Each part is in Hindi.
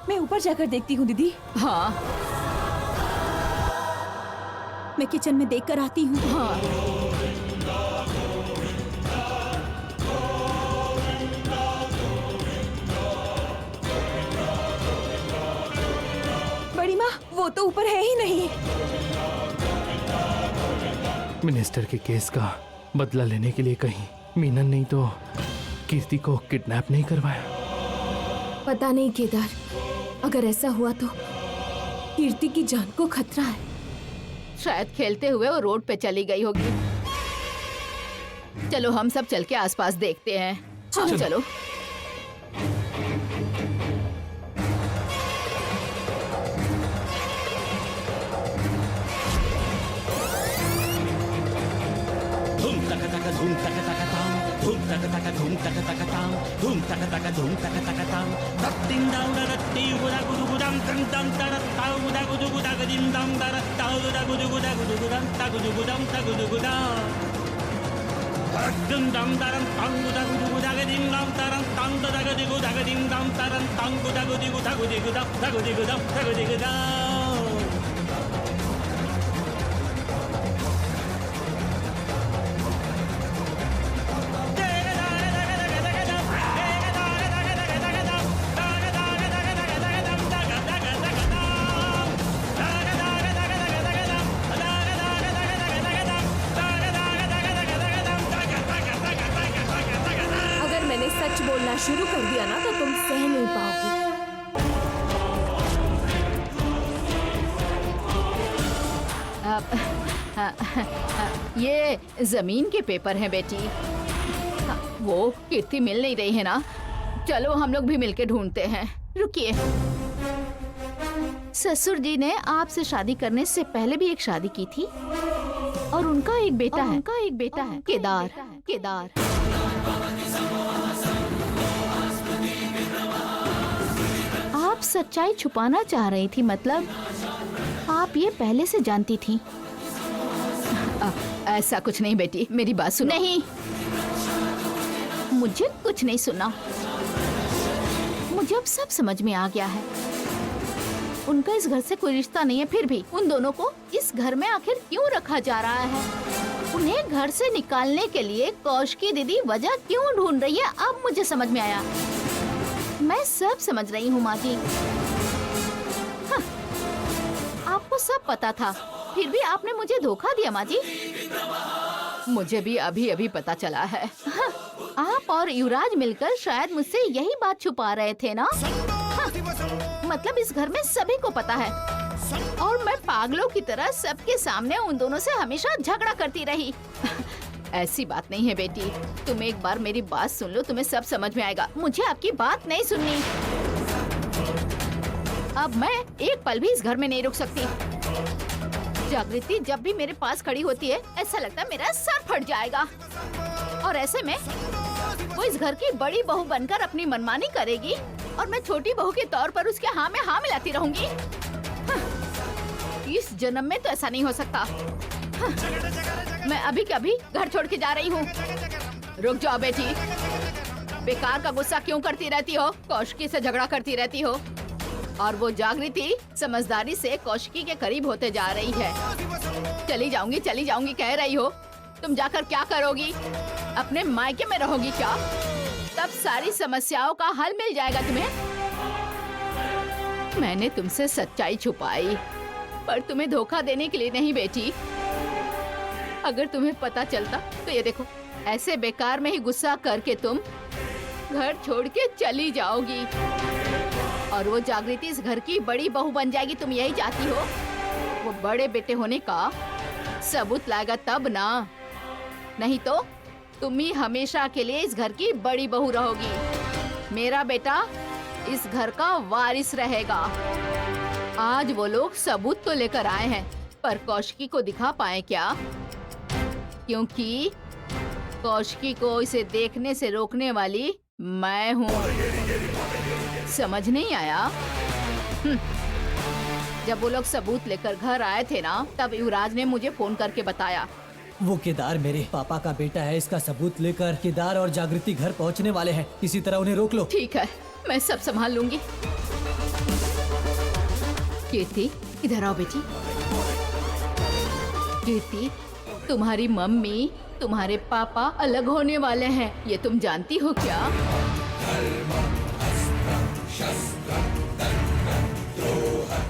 मैं ऊपर जाकर देखती हूँ दीदी। हाँ मैं किचन में देख कर आती हूँ। हाँ। बड़ी माँ, वो तो ऊपर है ही नहीं। मिनिस्टर के केस का बदला लेने के लिए कहीं मीनन नहीं तो कीर्ति को किडनैप नहीं करवाया? पता नहीं केदार, अगर ऐसा हुआ तो कीर्ति की जान को खतरा है। शायद खेलते हुए वो रोड पे चली गई होगी। चलो हम सब चल के आसपास देखते हैं। हाँ, चलो। धूम तक तक धूम तक तक ताम, धूम तक तक धूम तक तक ताम, धूम तक तक धूम तक तक ताम। दत्तिं दाउ दत्ति गुदा गुदु गुदाम दं दं दरत ताउ गुदा गुदु गुदा गदिं दं दरत ताउ गुदा गुदु गुदा गुदु गुदाम ता गुदु गुदाम ता गुदु गुदा। दं दं दरं ताउ गुदा गुदु गुदा गदिं दं दरं ताउ गुदा गुदु गुदा गदिं दं दरं ताउ गुदा गुदु गुदा गुदु गुदाम ता गुदु गुदाम ता गुदु गुदा। अगर मैंने सच बोलना शुरू कर दिया ना तो तुम सह नहीं पाओगी। ये जमीन के पेपर हैं बेटी। वो कीर्ति मिल नहीं रही है ना। चलो हम लोग भी मिलके ढूंढते हैं। रुकिए। ससुर जी ने आपसे शादी करने से पहले भी एक शादी की थी और उनका एक बेटा है। केदार। केदार। आप सच्चाई छुपाना चाह रही थी, मतलब आप ये पहले से जानती थी? ऐसा कुछ नहीं बेटी, मेरी बात सुनो। नहीं, मुझे कुछ नहीं सुना। मुझे अब सब समझ में आ गया है। उनका इस घर से कोई रिश्ता नहीं है, फिर भी उन दोनों को इस घर में आखिर क्यों रखा जा रहा है? उन्हें घर से निकालने के लिए कौशिकी दीदी वजह क्यों ढूंढ रही है, अब मुझे समझ में आया। मैं सब समझ रही हूँ माँ जी। हाँ, आपको सब पता था, फिर भी आपने मुझे धोखा दिया माँ जी। मुझे भी अभी अभी पता चला है। हाँ, आप और युवराज मिलकर शायद मुझसे यही बात छुपा रहे थे ना? हाँ, मतलब इस घर में सभी को पता है और मैं पागलों की तरह सबके सामने उन दोनों से हमेशा झगड़ा करती रही। ऐसी बात नहीं है बेटी, तुम एक बार मेरी बात सुन लो, तुम्हें सब समझ में आएगा। मुझे आपकी बात नहीं सुननी। अब मैं एक पल भी इस घर में नहीं रुक सकती। जागृति जब भी मेरे पास खड़ी होती है ऐसा लगता है मेरा सर फट जाएगा, और ऐसे में वो इस घर की बड़ी बहू बनकर अपनी मनमानी करेगी और मैं छोटी बहू के तौर पर उसके हाँ में हाँ मिलाती रहूंगी। हाँ, इस जन्म में तो ऐसा नहीं हो सकता। हाँ, मैं अभी के अभी घर छोड़ के जा रही हूँ। रुक जाओ बेटी, बेकार का गुस्सा क्यों करती रहती हो? कौशिकी से झगड़ा करती रहती हो और वो जागृति समझदारी से कौशिकी के करीब होते जा रही है। चली जाऊंगी कह रही हो। तुम जाकर क्या करोगी? अपने मायके में रहोगी क्या? तब सारी समस्याओं का हल मिल जाएगा तुम्हें। मैंने तुमसे सच्चाई छुपाई पर तुम्हें धोखा देने के लिए नहीं बेटी। अगर तुम्हें पता चलता तो ये देखो, ऐसे बेकार में ही गुस्सा करके तुम घर छोड़ के चली जाओगी और वो जागृति इस घर की बड़ी बहू बन जाएगी। तुम यही चाहती हो? वो बड़े बेटे होने का सबूत लाएगा तब ना, नहीं तो तुम ही हमेशा के लिए इस घर की बड़ी बहू रहोगी। मेरा बेटा इस घर का वारिस रहेगा। आज वो लोग सबूत तो लेकर आए हैं पर कौशिकी को दिखा पाए क्या? क्योंकि कौशिकी को इसे देखने से रोकने वाली मैं हूँ। समझ नहीं आया? जब वो लोग सबूत लेकर घर आए थे ना, तब युवराज ने मुझे फोन करके बताया। वो केदार मेरे पापा का बेटा है। इसका सबूत लेकर केदार और जागृति घर पहुंचने वाले हैं। किसी तरह उन्हें रोक लो। ठीक है, मैं सब संभाल लूंगी। कीर्ति, इधर आओ बेटी। कीर्ति, तुम्हारी मम्मी, तुम्हारे पापा अलग होने वाले हैं, ये तुम जानती हो क्या?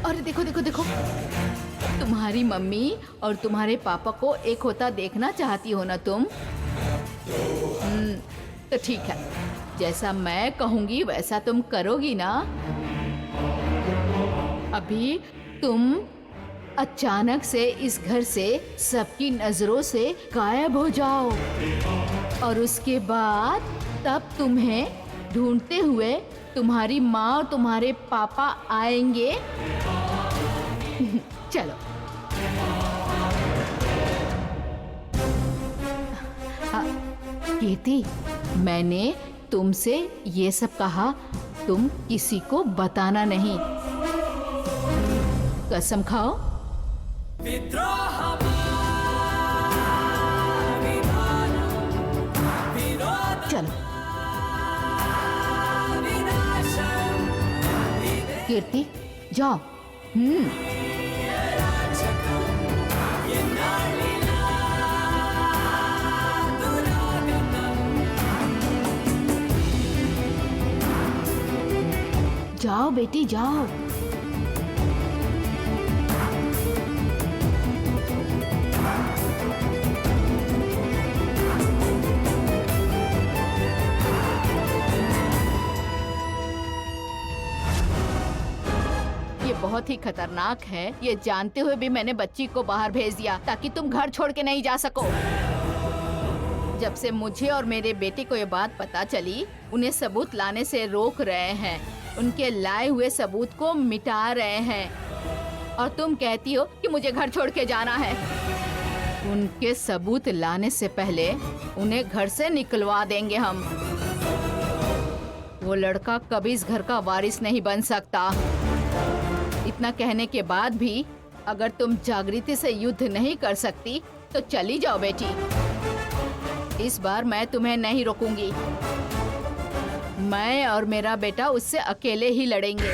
अरे देखो देखो देखो, तुम्हारी मम्मी और तुम्हारे पापा को एक होता देखना चाहती हो ना तुम? तो ठीक है, जैसा मैं कहूंगी वैसा तुम करोगी ना? अभी तुम अचानक से इस घर से सबकी नजरों से गायब हो जाओ और उसके बाद तब तुम्हें ढूंढते हुए तुम्हारी माँ और तुम्हारे पापा आएंगे। चलो। कीर्ति, मैंने तुमसे ये सब कहा, तुम किसी को बताना नहीं। कसम खाओ। चलो। कीर्ति, जाओ। जाओ बेटी, जाओ। ये बहुत ही खतरनाक है, ये जानते हुए भी मैंने बच्ची को बाहर भेज दिया ताकि तुम घर छोड़ के नहीं जा सको। जब से मुझे और मेरे बेटे को ये बात पता चली, उन्हें सबूत लाने से रोक रहे हैं, उनके लाए हुए सबूत को मिटा रहे हैं, और तुम कहती हो कि मुझे घर छोड़ के जाना है। उनके सबूत लाने से पहले उन्हें घर से निकलवा देंगे हम। वो लड़का कभी इस घर का वारिस नहीं बन सकता। इतना कहने के बाद भी अगर तुम जागृति से युद्ध नहीं कर सकती तो चली जाओ बेटी। इस बार मैं तुम्हें नहीं रोकूंगी। मैं और मेरा बेटा उससे अकेले ही लड़ेंगे।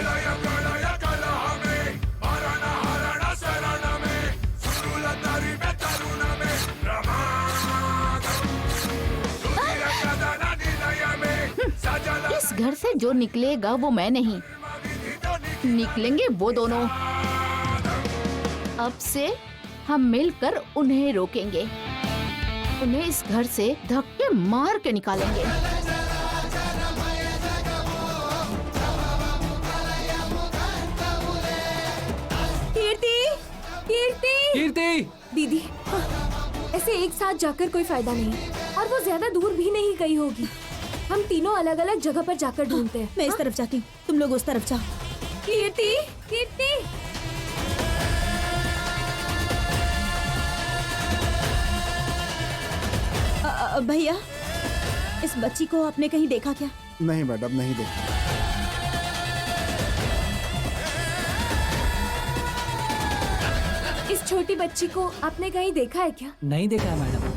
इस घर से जो निकलेगा वो मैं नहीं, निकलेंगे वो दोनों। अब से हम मिलकर उन्हें रोकेंगे, उन्हें इस घर से धक्के मार के निकालेंगे। कीर्ति, कीर्ति, कीर्ति! दीदी, ऐसे एक साथ जाकर कोई फायदा नहीं, और वो ज्यादा दूर भी नहीं गई होगी। हम तीनों अलग अलग जगह पर जाकर ढूंढते हैं। मैं इस तरफ जाती हूँ, तुम लोग उस तरफ जाओ। कीर्ति, कीर्ति, भैया, इस बच्ची को आपने कहीं देखा क्या? नहीं मैडम, नहीं देखा। इस छोटी बच्ची को आपने कहीं देखा है क्या? नहीं देखा है मैडम।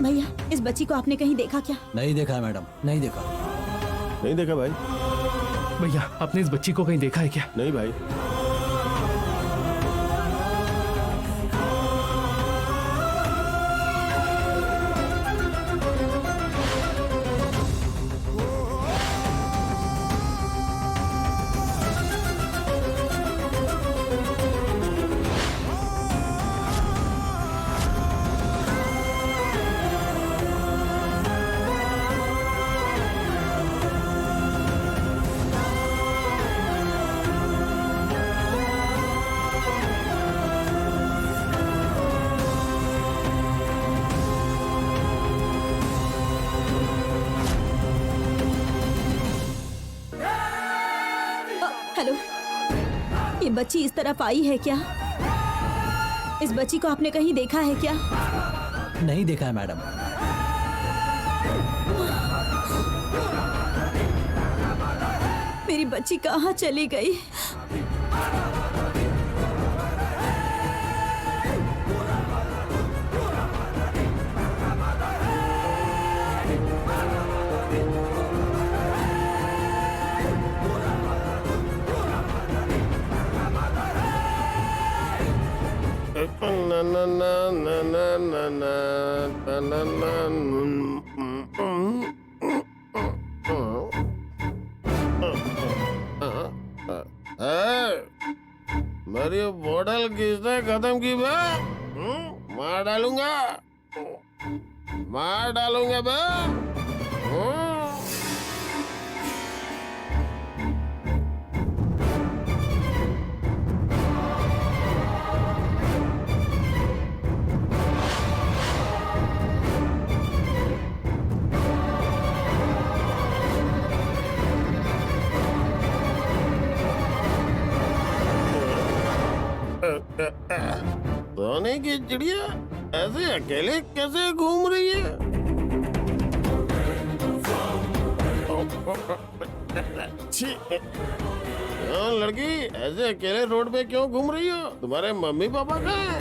भैया, इस बच्ची को आपने कहीं देखा क्या? नहीं देखा है मैडम, नहीं देखा। नहीं देखा भाई। भैया, आपने इस बच्ची को कहीं देखा है क्या? नहीं भाई। हेलो, ये बच्ची इस तरफ आई है क्या? इस बच्ची को आपने कहीं देखा है क्या? नहीं देखा है मैडम। मेरी बच्ची कहाँ चली गई? ना ना ना ना ना ना ना ना ना मेरी बोतल किसने खत्म की बे? मार डालूंगा, मार डालूंगा बे। सोने की चिड़िया ऐसे अकेले कैसे घूम रही है? छी, क्यों लड़की ऐसे अकेले रोड पे क्यों घूम रही हो? तुम्हारे मम्मी पापा कहाँ हैं?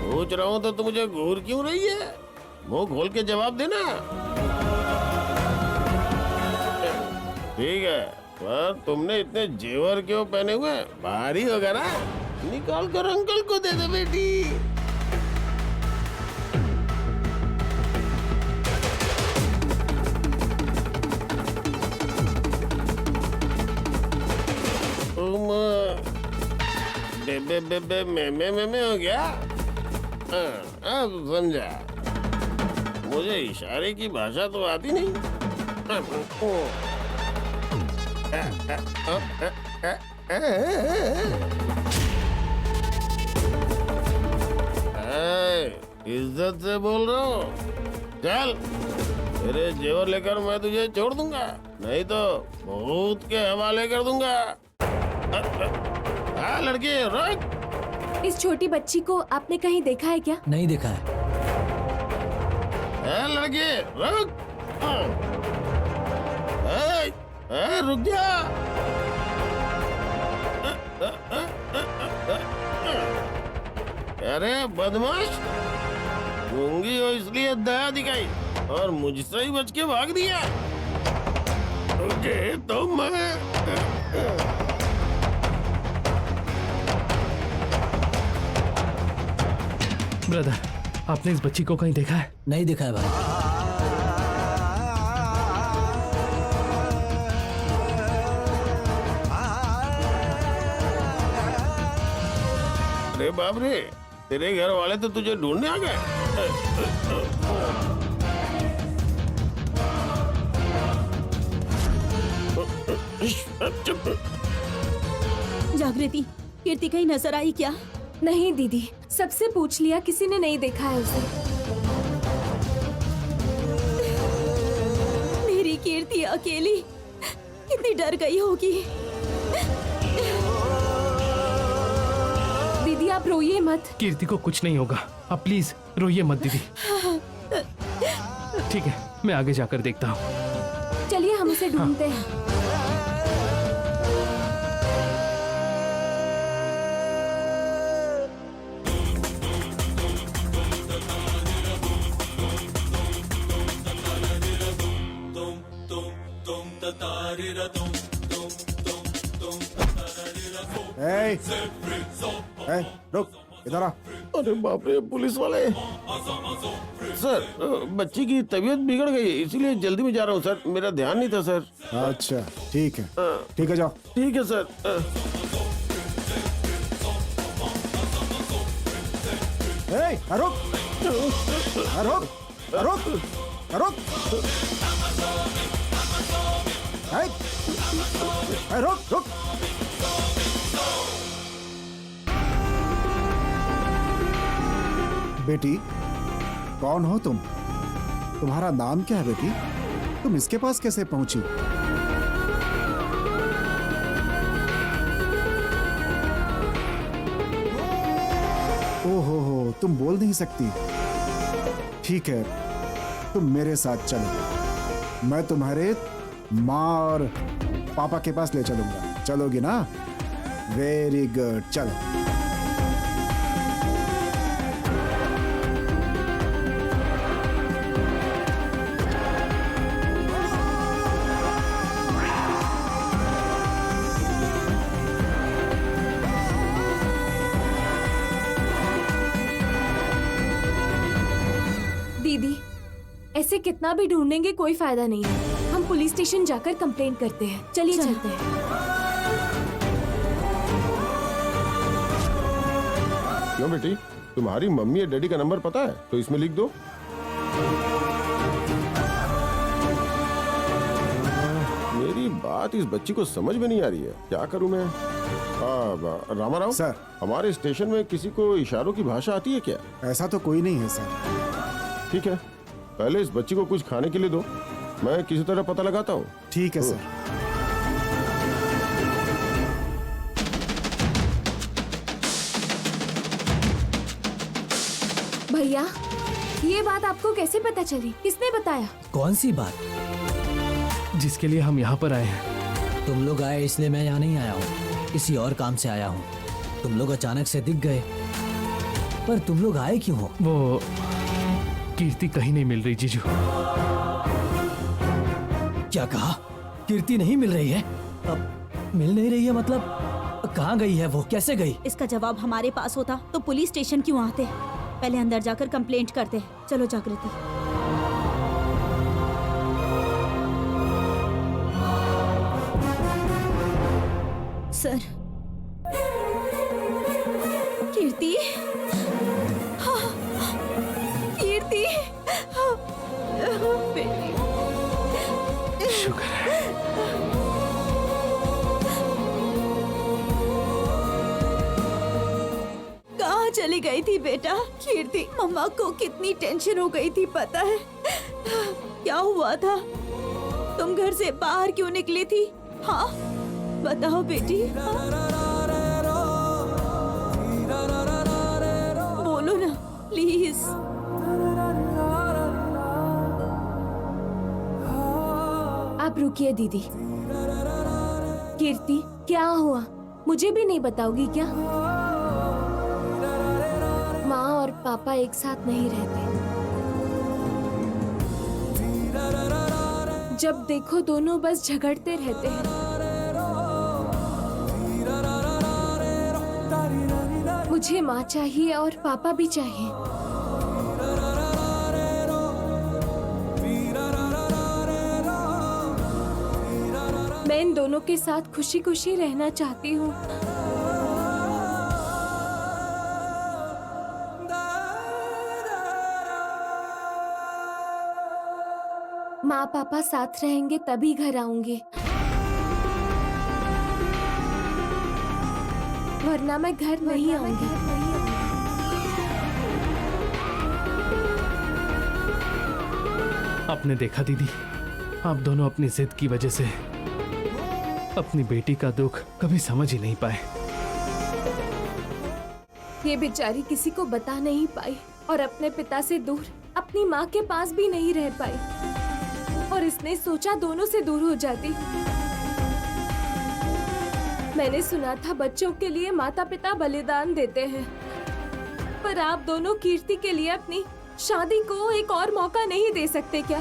पूछ रहा हूँ तो तुम मुझे घूर क्यों रही है? मुंह खोल के जवाब देना। ठीक है, पर तुमने इतने जेवर क्यों पहने हुए? भारी होगा ना? निकाल कर अंकल को दे दे बेटी। तुम बेबे बेबे में हो गया? अब समझा। मुझे इशारे की भाषा तो आती नहीं। इज्जत से बोल रहा हूँ। चल, तेरे जेवर लेकर मैं तुझे छोड़ दूंगा, नहीं तो भूत के हवाले कर दूंगा। हाँ लड़की रुक। इस छोटी बच्ची को आपने कहीं देखा है क्या? नहीं देखा है। लड़की रुक। रुक जा। अरे बदमाश, गूंगी हो इसलिए दया दिखाई और मुझसे ही बच के भाग दिया। तुझे तो मैं ब्रदर, आपने इस बच्ची को कहीं देखा है? नहीं देखा है भाई। अरे बाप रे, तेरे घर वाले तो तुझे ढूंढने आ गए। जागृति, कीर्ति कहीं नजर आई क्या? नहीं दीदी, सबसे पूछ लिया, किसी ने नहीं देखा है उसे। मेरी कीर्ति अकेली कितनी डर गई होगी। दीदी आप रोइए मत। कीर्ति को कुछ नहीं होगा, आप प्लीज रोइए मत दीदी। ठीक है, मैं आगे जाकर देखता हूँ। चलिए हम उसे ढूंढते हैं। रुक, इधर आ। अरे बाप रे, पुलिस वाले। सर, बच्ची की तबीयत बिगड़ गई, इसीलिए जल्दी में जा रहा हूँ सर। मेरा ध्यान नहीं था सर। अच्छा ठीक है, ठीक है, जाओ। ठीक है सर। रुक, रुक, रुक, रुक, रुक, रुक। बेटी, कौन हो तुम? तुम्हारा नाम क्या है बेटी? तुम इसके पास कैसे पहुंची? ओहो, तुम बोल नहीं सकती। ठीक है, तुम मेरे साथ चलो। मैं तुम्हारे माँ और पापा के पास ले चलूंगा। चलोगी ना? वेरी गुड, चलो। दीदी, ऐसे कितना भी ढूंढेंगे कोई फायदा नहीं है। हम पुलिस स्टेशन जाकर कंप्लेन करते हैं। चलिए चलते हैं। क्यों बेटी, तुम्हारी मम्मी और डैडी का नंबर पता है तो इसमें लिख दो। मेरी बात इस बच्ची को समझ में नहीं आ रही है, क्या करूं मैं? रामा राव सर। हमारे स्टेशन में किसी को इशारों की भाषा आती है क्या? ऐसा तो कोई नहीं है सर। ठीक है, पहले इस बच्ची को कुछ खाने के लिए दो, मैं किसी तरह पता लगाता हूँ। ठीक है सर। भैया, ये बात आपको कैसे पता चली? किसने बताया? कौन सी बात? जिसके लिए हम यहाँ पर आए हैं। तुम लोग आए इसलिए मैं यहाँ नहीं आया हूँ, किसी और काम से आया हूँ। तुम लोग अचानक से दिख गए, पर तुम लोग आए क्यों हो? वो कीर्ति कहीं नहीं मिल रही जीजू। क्या कहा? कीर्ति नहीं मिल रही है? अब मिल नहीं रही है मतलब कहाँ गई है वो? कैसे गई? इसका जवाब हमारे पास होता तो पुलिस स्टेशन क्यों आते? पहले अंदर जाकर कंप्लेंट करते। चलो जागृति। सर, कीर्ति, हाँ, कीर्ति, हाँ, बेटी। शुक्र है। कहाँ चली गई थी बेटा? कीर्ति, मम्मा को कितनी टेंशन हो गई थी पता है? क्या हुआ था? तुम घर से बाहर क्यों निकली थी? हाँ बताओ बेटी। बोलो ना प्लीज। आप रुकिए दीदी। कीर्ति, क्या हुआ? मुझे भी नहीं बताओगी क्या? माँ और पापा एक साथ नहीं रहते। जब देखो दोनों बस झगड़ते रहते हैं। मुझे माँ चाहिए और पापा भी चाहिए। मैं इन दोनों के साथ खुशी खुशी रहना चाहती हूँ। माँ पापा साथ रहेंगे तभी घर आऊंगी, वरना मैं घर नहीं आऊंगी। आपने देखा दीदी, आप दोनों अपनी जिद की वजह से अपनी बेटी का दुख कभी समझ ही नहीं पाए। ये बेचारी किसी को बता नहीं पाई और अपने पिता से दूर अपनी माँ के पास भी नहीं रह पाई, और इसने सोचा दोनों से दूर हो जाती। मैंने सुना था बच्चों के लिए माता पिता बलिदान देते हैं, पर आप दोनों कीर्ति के लिए अपनी शादी को एक और मौका नहीं दे सकते क्या?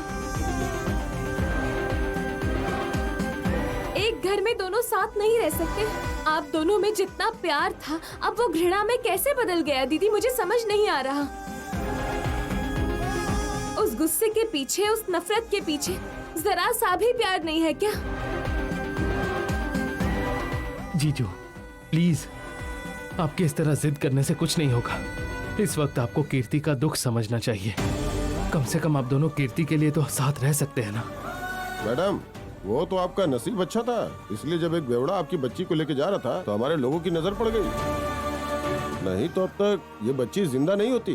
एक घर में दोनों साथ नहीं रह सकते? आप दोनों में जितना प्यार था अब वो घृणा में कैसे बदल गया दीदी? मुझे समझ नहीं आ रहा। उस गुस्से के पीछे, उस नफरत के पीछे जरा सा भी प्यार नहीं है क्या? जीजू प्लीज, आपके इस तरह जिद करने से कुछ नहीं होगा। इस वक्त आपको कीर्ति का दुख समझना चाहिए। कम से कम आप दोनों कीर्ति के लिए तो साथ रह सकते हैं ना। मैडम, वो तो आपका नसीब अच्छा था, इसलिए जब एक बेवड़ा आपकी बच्ची को लेके जा रहा था तो हमारे लोगों की नजर पड़ गई, नहीं तो अब तक ये बच्ची जिंदा नहीं होती।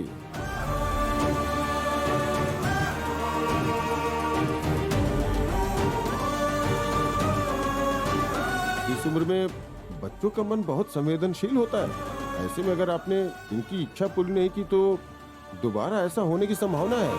इस उम्र में बच्चों का मन बहुत संवेदनशील होता है। ऐसे में अगर आपने इनकी इच्छा पूरी नहीं की तो दोबारा ऐसा होने की संभावना है।